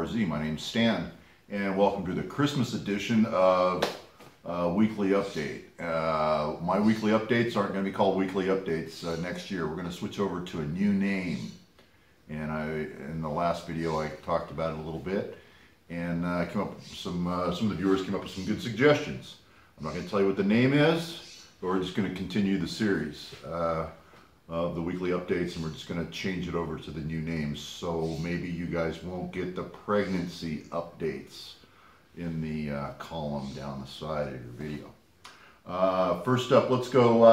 Z. My name's Stan, and welcome to the Christmas edition of Weekly Update. My weekly updates aren't going to be called weekly updates next year. We're going to switch over to a new name. And in the last video, I talked about it a little bit, and came up with some of the viewers came up with some good suggestions. I'm not going to tell you what the name is, but we're just going to continue the series of the weekly updates, and we're just going to change it over to the new names. So maybe you guys won't get the pregnancy updates in the column down the side of your video. First up, let's go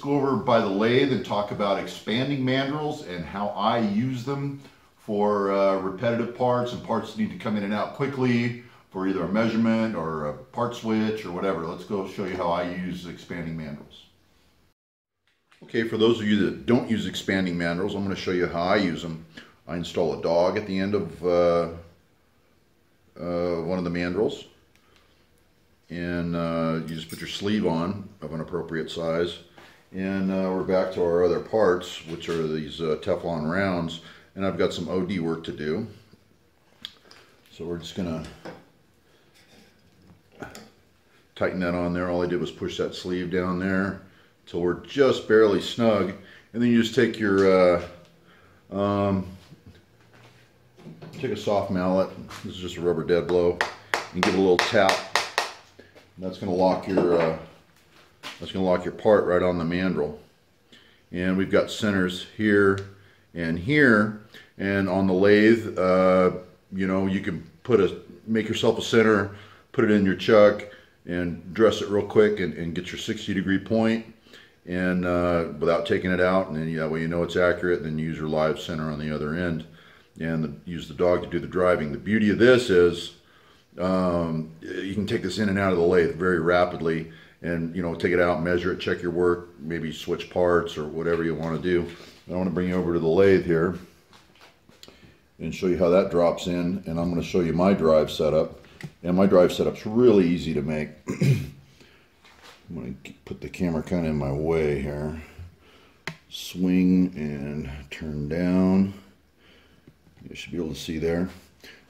over by the lathe and talk about expanding mandrels and how I use them for repetitive parts and parts that need to come in and out quickly for either a measurement or a part switch or whatever. Let's go show you how I use expanding mandrels. Okay, for those of you that don't use expanding mandrels, I'm going to show you how I use them. I install a dog at the end of one of the mandrels, and you just put your sleeve on of an appropriate size, and we're back to our other parts, which are these Teflon rounds, and I've got some OD work to do. So we're just going to tighten that on there. All I did was push that sleeve down there till we're just barely snug, and then you just take your take a soft mallet. This is just a rubber dead blow, and give it a little tap. And that's going to lock your part right on the mandrel. And we've got centers here and here, and on the lathe, you know, you can make yourself a center, put it in your chuck, and dress it real quick, and get your 60-degree point, and without taking it out, and then that way you know it's accurate. And then use your live center on the other end, and use the dog to do the driving. The beauty of this is you can take this in and out of the lathe very rapidly, and take it out, measure it, check your work, maybe switch parts or whatever you want to do. I want to bring you over to the lathe here and show you how that drops in, and I'm going to show you my drive setup. And my drive setup's really easy to make. I'm going to put the camera kind of in my way here. Swing and turn down. You should be able to see there.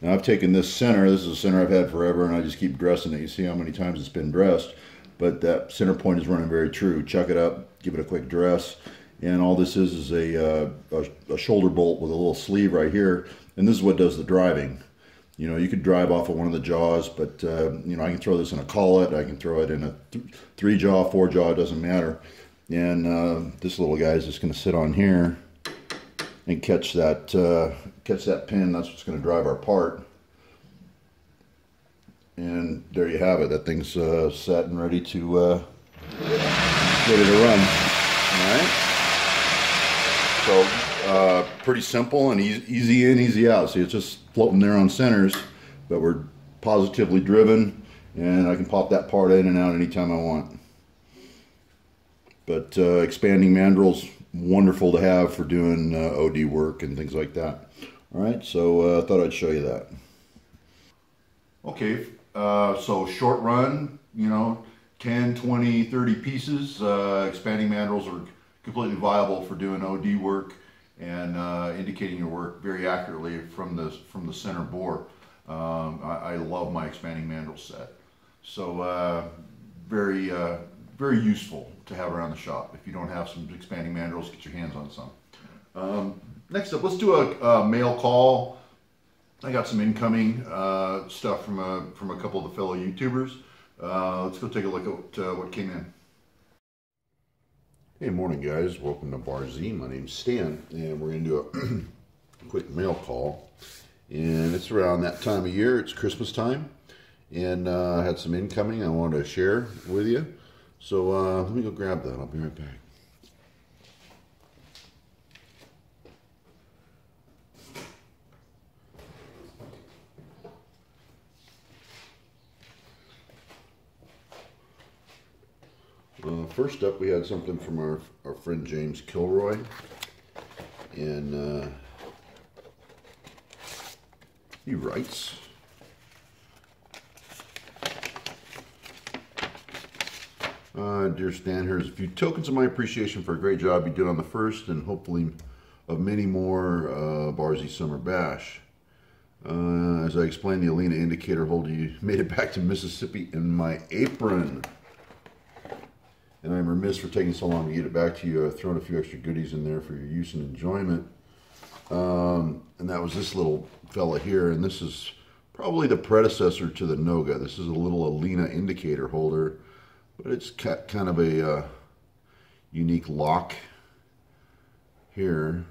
Now I've taken this center. This is a center I've had forever, and I just keep dressing it. You see how many times it's been dressed, but that center point is running very true. Chuck it up, give it a quick dress, and all this is a shoulder bolt with a little sleeve right here, and this is what does the driving. You could drive off of one of the jaws, but I can throw this in a collet, I can throw it in a 3-jaw, 4-jaw, it doesn't matter. And this little guy is just going to sit on here and catch that pin. That's what's going to drive our part. And there you have it. That thing's set and ready to run. All right. So pretty simple and easy in, easy out. See, it's just floating there on centers, but we're positively driven, and I can pop that part in and out anytime I want. But expanding mandrels, wonderful to have for doing OD work and things like that. All right, so I thought I'd show you that. Okay, so short run, 10, 20, 30 pieces. Expanding mandrels are completely viable for doing OD work and indicating your work very accurately from the center bore. I love my expanding mandrel set. So very useful to have around the shop. If you don't have some expanding mandrels, get your hands on some. Next up, let's do a mail call. I got some incoming stuff from a couple of the fellow YouTubers. Let's go take a look at what came in. Hey, morning guys, welcome to Bar Z. My name's Stan, and we're going to do a quick mail call. And it's around that time of year, it's Christmas time, and I had some incoming I wanted to share with you. So let me go grab that, I'll be right back. First up, we had something from our friend James Kilroy, and he writes, Dear Stan, here's a few tokens of my appreciation for a great job you did on the first and hopefully of many more Bar Z Summer Bash. As I explained, the Alina indicator holder, you made it back to Mississippi in my apron. And I'm remiss for taking so long to get it back to you. I've thrown a few extra goodies in there for your use and enjoyment. And that was this little fella here, and this is probably the predecessor to the Noga. This is a little Alina indicator holder, but it's kind of a unique lock here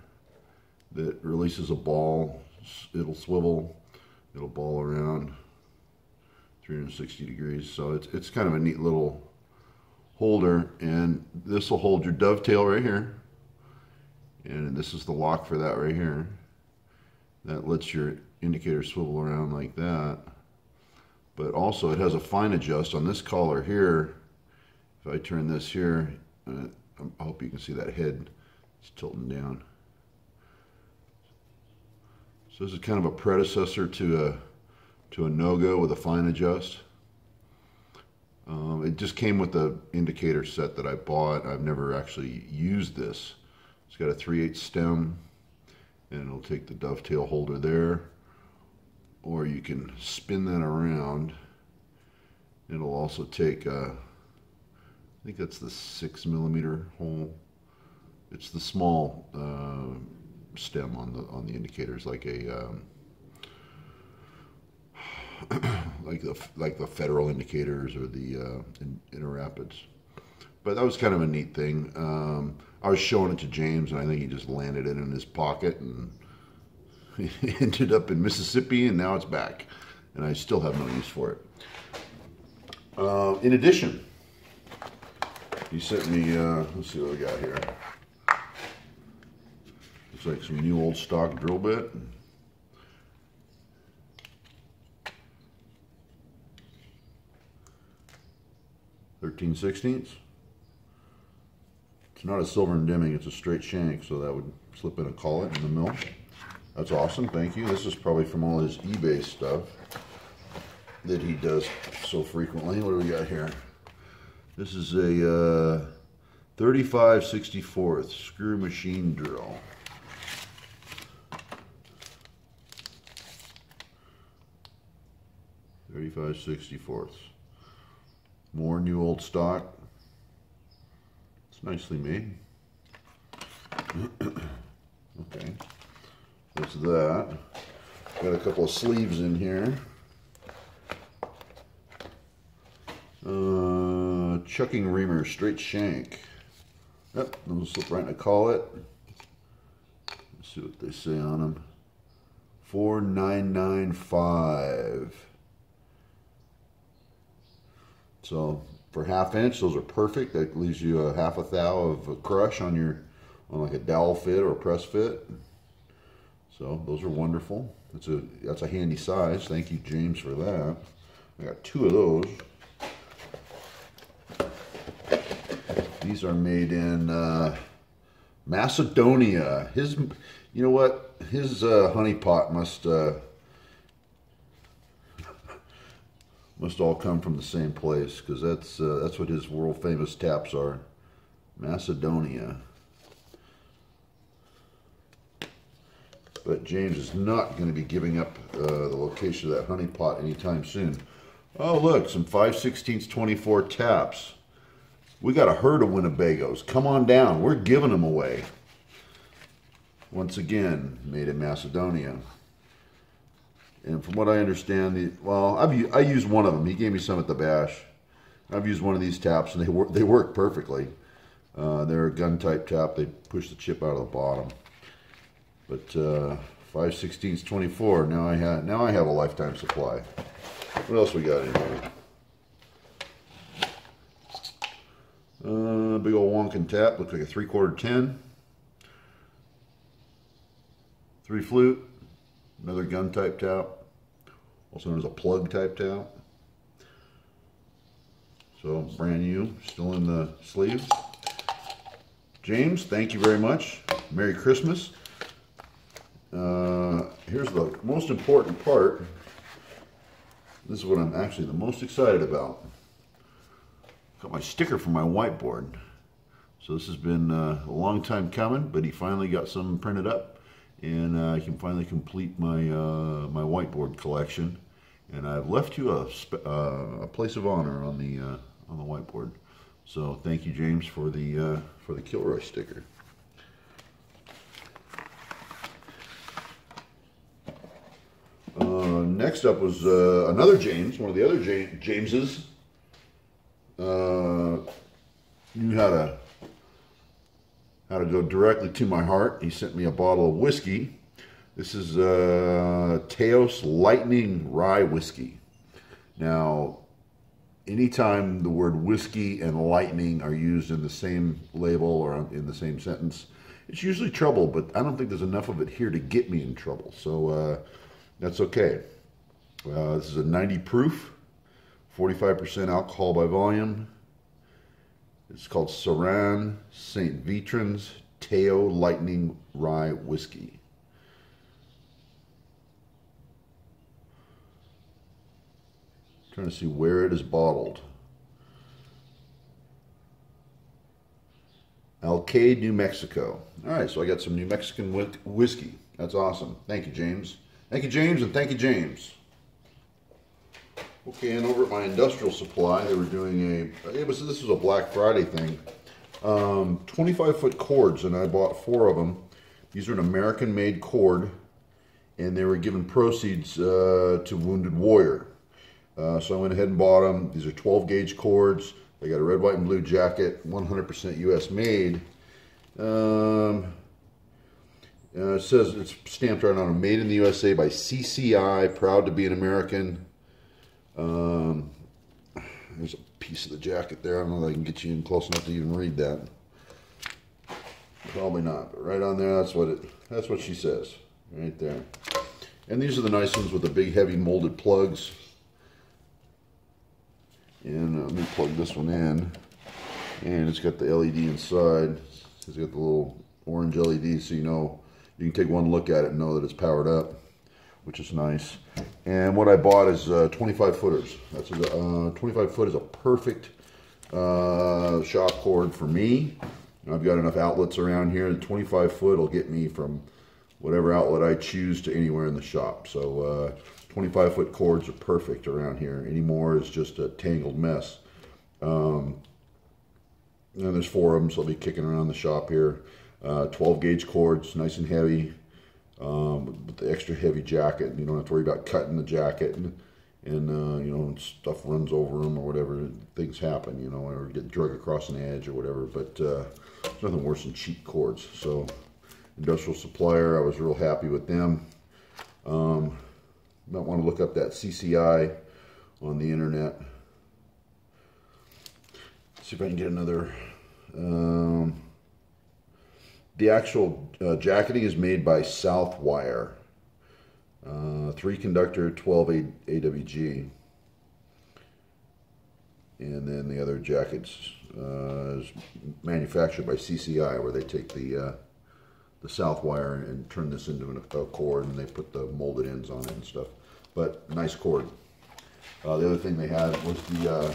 that releases a ball. It'll swivel, it'll ball around 360 degrees. So it's kind of a neat little holder, and this will hold your dovetail right here, and this is the lock for that right here. That lets your indicator swivel around like that. But also it has a fine adjust on this collar here. If I turn this here, I hope you can see that head. It's tilting down. So this is kind of a predecessor to a Noga with a fine adjust. It just came with the indicator set that I bought. I've never actually used this. It's got a 3/8 stem, and it'll take the dovetail holder there, or you can spin that around. It'll also take I think that's the 6mm hole. It's the small stem on the indicators, like a like the Federal indicators or the Interrapids. But that was kind of a neat thing. I was showing it to James, and I think he just landed it in his pocket, and he ended up in Mississippi, and now it's back, and I still have no use for it. In addition, he sent me, let's see what we got here. Looks like some new old stock drill bit. (13/16). It's not a silver and dimming, it's a straight shank, so that would slip in a collet in the mill. That's awesome, thank you. This is probably from all his eBay stuff that he does so frequently. What do we got here? This is a 35/64 screw machine drill. (35/64). More new old stock. It's nicely made. Okay, that's that. Got a couple of sleeves in here. Chucking reamer, straight shank. Yep, those slip right in a collet. Let's see what they say on them. 4,995. So for 1/2 inch, those are perfect. That leaves you a 1/2 thou of a crush on like a dowel fit or a press fit. So those are wonderful. That's a handy size. Thank you, James, for that. I got 2 of those. These are made in Macedonia. You know what? His honey pot must all come from the same place, because that's what his world famous taps are. Macedonia. But James is not going to be giving up the location of that honey pot anytime soon. Oh look, some 5/16 24 taps. We got a herd of Winnebagos. Come on down. We're giving them away. Once again, made in Macedonia. And from what I understand, I used one of them. He gave me some at the bash. I've used one of these taps, and they work perfectly. They're a gun type tap. They push the chip out of the bottom. But 5/16 24. Now I have a lifetime supply. What else we got in here? Big old wonkin tap. Looks like a 3/4 10. 3 flute. Another gun type tap. Also known as a plug type tap. So brand new, still in the sleeves. James, thank you very much. Merry Christmas. Here's the most important part. This is what I'm actually the most excited about. Got my sticker for my whiteboard. So this has been a long time coming, but he finally got some printed up, and I can finally complete my my whiteboard collection. And I've left you a place of honor on the whiteboard. So thank you, James, for the Kilroy sticker. Next up was another James, one of the other Jameses. Knew how to go directly to my heart. He sent me a bottle of whiskey. This is Teos Lightning Rye Whiskey. Now, anytime the word whiskey and lightning are used in the same label or in the same sentence, it's usually trouble, but I don't think there's enough of it here to get me in trouble. So that's okay. This is a 90 proof, 45% alcohol by volume. It's called Saran St. Vitrin's Teo Lightning Rye Whiskey. Trying to see where it is bottled. Alcade, New Mexico. All right, so I got some New Mexican whiskey. That's awesome. Thank you, James. Thank you, James, and thank you, James. Okay, and over at my industrial supply, they were doing this was a Black Friday thing. 25-foot cords, and I bought 4 of them. These are an American-made cord, and they were given proceeds to Wounded Warrior. So I went ahead and bought them. These are 12-gauge cords. They got a red, white, and blue jacket, 100% U.S. made. It says it's stamped right on them, made in the USA by CCI, proud to be an American. There's a piece of the jacket there. I don't know if I can get you in close enough to even read that. Probably not, but right on there, that's what she says, right there. And these are the nice ones with the big, heavy molded plugs. And let me plug this one in, and it's got the LED inside. It's got the little orange LED, so you know you can take one look at it and know that it's powered up, which is nice. And what I bought is 25 footers. That's 25 foot is a perfect shop cord for me. I've got enough outlets around here. The 25 foot will get me from whatever outlet I choose to anywhere in the shop. So 25 foot cords are perfect around here. Any more is just a tangled mess. And there's 4 of them, so I'll be kicking around the shop here. 12 gauge cords, nice and heavy, with the extra heavy jacket. You don't have to worry about cutting the jacket, and you know, stuff runs over them or whatever. Things happen, you know, or get drug across an edge or whatever. But there's nothing worse than cheap cords. So Industrial Supplier, I was real happy with them. Might want to look up that CCI on the internet. See if I can get another. The actual jacketing is made by Southwire. 3 conductor, 12 AWG. And then the other jackets is manufactured by CCI, where they take the Southwire and turn this into a cord, and they put the molded ends on it and stuff. But nice cord. The other thing they had was the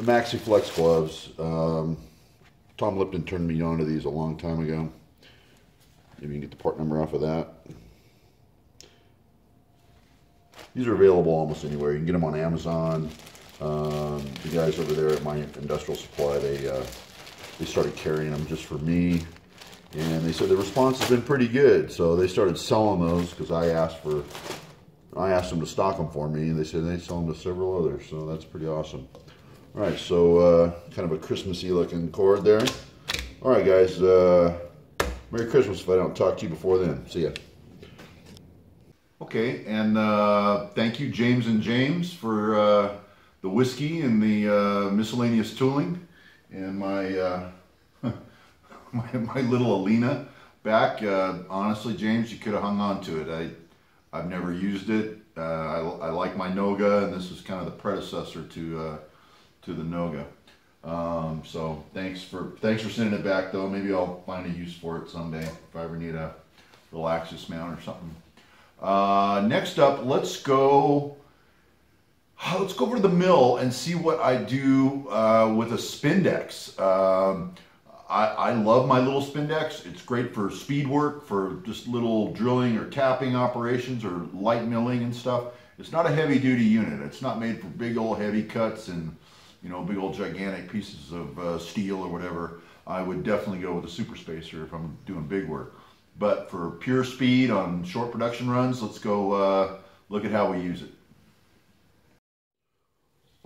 Maxi Flex gloves. Tom Lipton turned me on to these a long time ago. Maybe you can get the part number off of that. These are available almost anywhere. You can get them on Amazon. The guys over there at my industrial supply, they started carrying them just for me, and they said the response has been pretty good. So they started selling those because I asked them to stock them for me, and they said they sell them to several others. So that's pretty awesome. All right, so kind of a Christmassy looking cord there. All right, guys, Merry Christmas if I don't talk to you before then. See ya. Okay, and thank you, James and James, for the whiskey and the miscellaneous tooling, and my my little Alina back. Honestly, James, you could have hung on to it. I've never used it. I like my Noga, and this is kind of the predecessor to the Noga. So thanks for sending it back, though. Maybe I'll find a use for it someday if I ever need a Relaxus mount or something. Next up, let's go over to the mill and see what I do with a Spindex. I love my little Spindex. It's great for speed work, for just little drilling or tapping operations or light milling and stuff. It's not a heavy duty unit. It's not made for big old heavy cuts and, you know, big old gigantic pieces of steel or whatever. I would definitely go with a super spacer if I'm doing big work. But for pure speed on short production runs, let's go look at how we use it.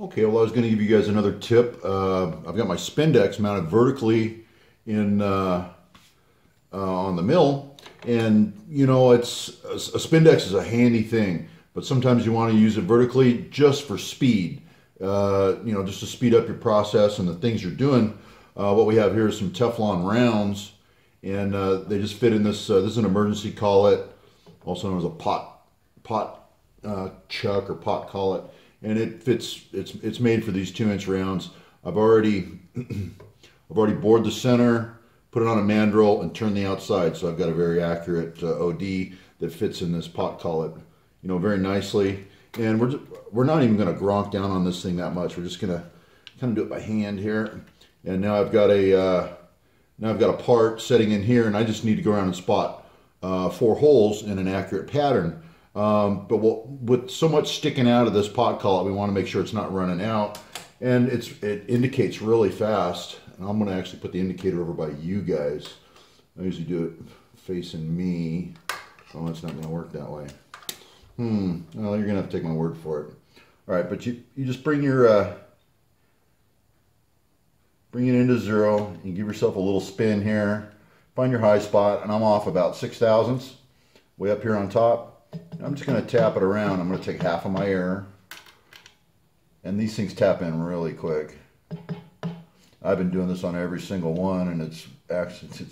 Okay, well, I was going to give you guys another tip. I've got my Spindex mounted vertically in on the mill, and you know, it's a Spindex is a handy thing, but sometimes you want to use it vertically just for speed. You know, just to speed up your process and the things you're doing. What we have here is some Teflon rounds, and they just fit in this. This is an emergency collet, also known as a pot chuck or pot collet. And it fits. It's made for these 2-inch rounds. I've already bored the center, put it on a mandrel, and turned the outside. So I've got a very accurate OD that fits in this pot collet, you know, very nicely. And we're not even going to gronk down on this thing that much. We're just going to kind of do it by hand here. And now I've got a part setting in here, and I just need to go around and spot 4 holes in an accurate pattern. But with so much sticking out of this pot collet, we want to make sure it's not running out, and it indicates really fast. And I'm going to actually put the indicator over by you guys. I usually do it facing me. Oh, it's not going to work that way. Well, you're going to have to take my word for it. All right, but you just bring your bring it into 0 and give yourself a little spin here. Find your high spot, and I'm off about 6 thousandths, way up here on top. I'm just going to tap it around. I'm going to take half of my air, and these things tap in really quick. I've been doing this on every single one, and it's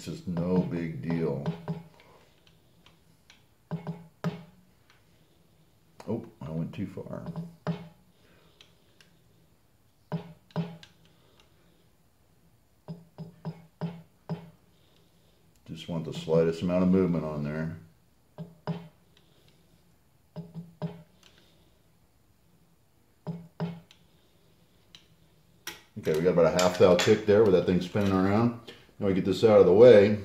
just no big deal. Oh, I went too far. Just want the slightest amount of movement on there. Okay, we got about a half thou tick there with that thing spinning around. Now we get this out of the way, and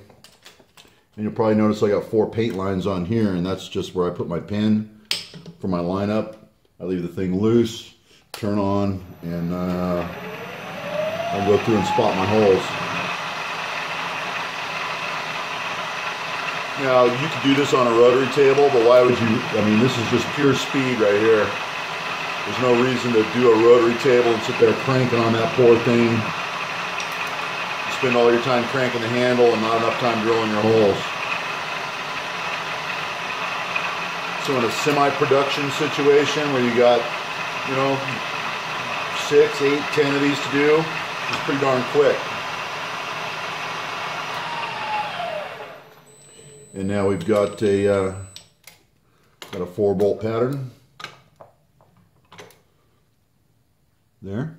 you'll probably notice I got 4 paint lines on here, and that's just where I put my pin for my lineup. I leave the thing loose, turn on, and I'll go through and spot my holes. Now, you could do this on a rotary table, but why would you? I mean, this is just pure speed right here. There's no reason to do a rotary table and sit there cranking on that poor thing. You spend all your time cranking the handle and not enough time drilling your holes. So in a semi-production situation where you got, you know, 6, 8, 10 of these to do, it's pretty darn quick. And now we've got a 4-bolt pattern. There.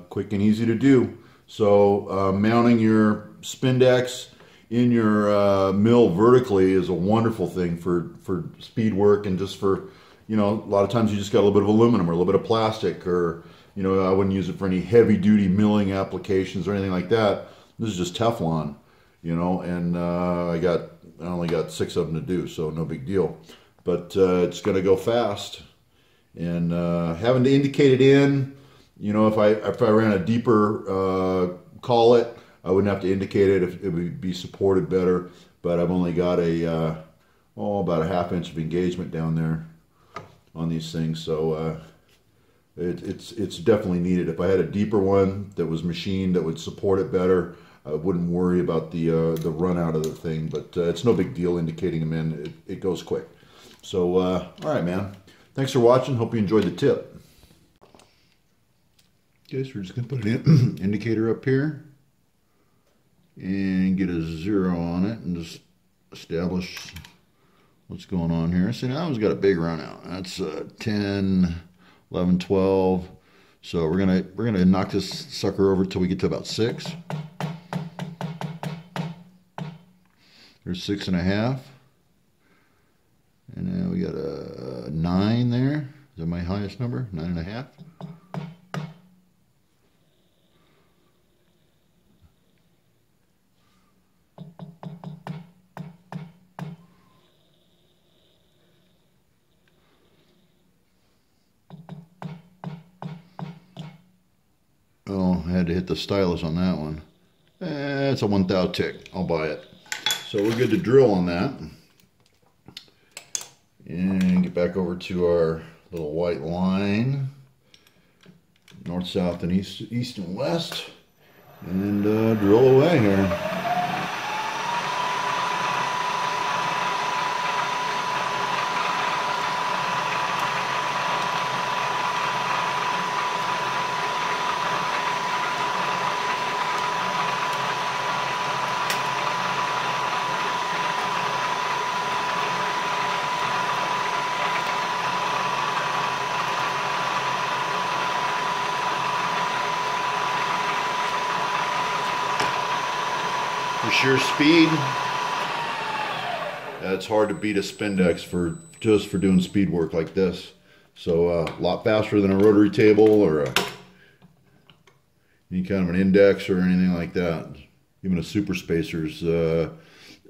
Quick and easy to do. So mounting your Spindex in your mill vertically is a wonderful thing for speed work, and just for, you know, a lot of times you just got a little bit of aluminum or a little bit of plastic, or, you know, I wouldn't use it for any heavy duty milling applications or anything like that. This is just Teflon, you know, and I only got 6 of them to do, so no big deal. But it's going to go fast. And having to indicate it in, you know, if I ran a deeper collet, I wouldn't have to indicate it. If it would be supported better. But I've only got about a 1/2 inch of engagement down there on these things, so it's definitely needed. If I had a deeper one that was machined that would support it better, I wouldn't worry about the run out of the thing. But it's no big deal indicating them in. It goes quick. So all right, man. Thanks for watching. Hope you enjoyed the tip. Okay, so we're just going to put an indicator up here and get a 0 on it and just establish what's going on here. See, now it's got a big run out. That's 10, 11, 12. So we're gonna knock this sucker over till we get to about 6. There's 6.5. And now we got a 9 there. Is that my highest number? 9.5. had to hit the stylus on that one. It's a 1,000 tick. I'll buy it. So we're good to drill on that. And get back over to our little white line. North, south, and east and west. And drill away here. For sheer speed, it's hard to beat a Spindex just for doing speed work like this. So a lot faster than a rotary table or any kind of an index or anything like that. Even a super spacer's,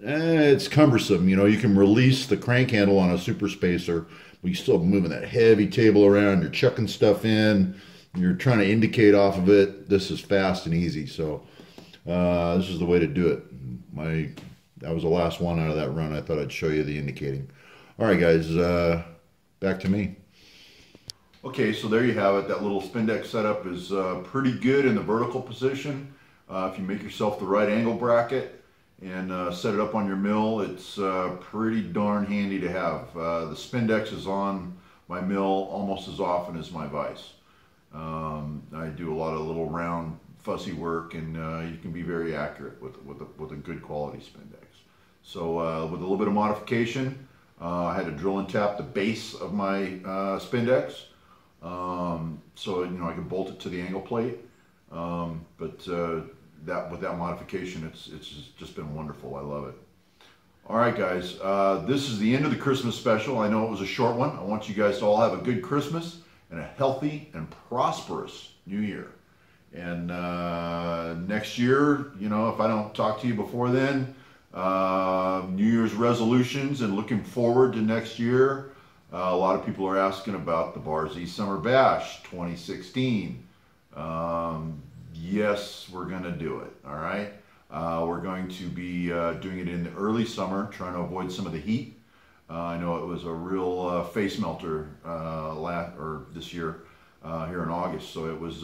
it's cumbersome. You know, you can release the crank handle on a super spacer, but you're still moving that heavy table around. You're chucking stuff in. You're trying to indicate off of it. This is fast and easy. So this is the way to do it. That was the last one out of that run. I thought I'd show you the indicating. All right, guys, back to me. Okay, so there you have it. That little Spindex setup is pretty good in the vertical position. If you make yourself the right angle bracket and set it up on your mill, it's pretty darn handy to have. The Spindex is on my mill almost as often as my vise. I do a lot of little round fussy work, and you can be very accurate with a good quality Spindex. So with a little bit of modification, I had to drill and tap the base of my Spindex, so you know I can bolt it to the angle plate. But with that modification, it's just been wonderful. I love it. All right, guys, this is the end of the Christmas special. I know it was a short one. I want you guys to all have a good Christmas and a healthy and prosperous New Year. And next year, you know, if I don't talk to you before then, New Year's resolutions and looking forward to next year. A lot of people are asking about the Bar Z Summer Bash 2016. Yes, we're going to do it. All right. We're going to be doing it in the early summer, trying to avoid some of the heat. I know it was a real face melter this year here in August, so it was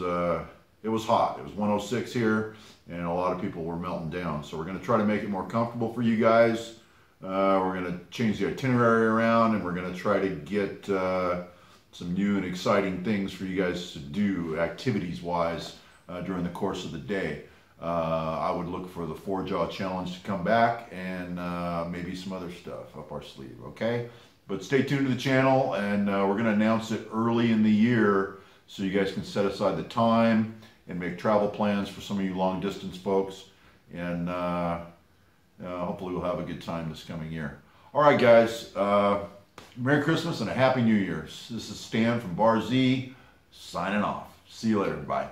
hot. It was 106 here, and a lot of people were melting down. So we're going to try to make it more comfortable for you guys. We're going to change the itinerary around, and we're going to try to get some new and exciting things for you guys to do, activities-wise, during the course of the day. I would look for the 4-Jaw Challenge to come back, and maybe some other stuff up our sleeve, okay? But stay tuned to the channel, and we're going to announce it early in the year so you guys can set aside the time and make travel plans for some of you long distance folks, and hopefully we'll have a good time this coming year. All right, guys, Merry Christmas and a Happy New Year. This is Stan from Bar Z signing off. See you later. Bye.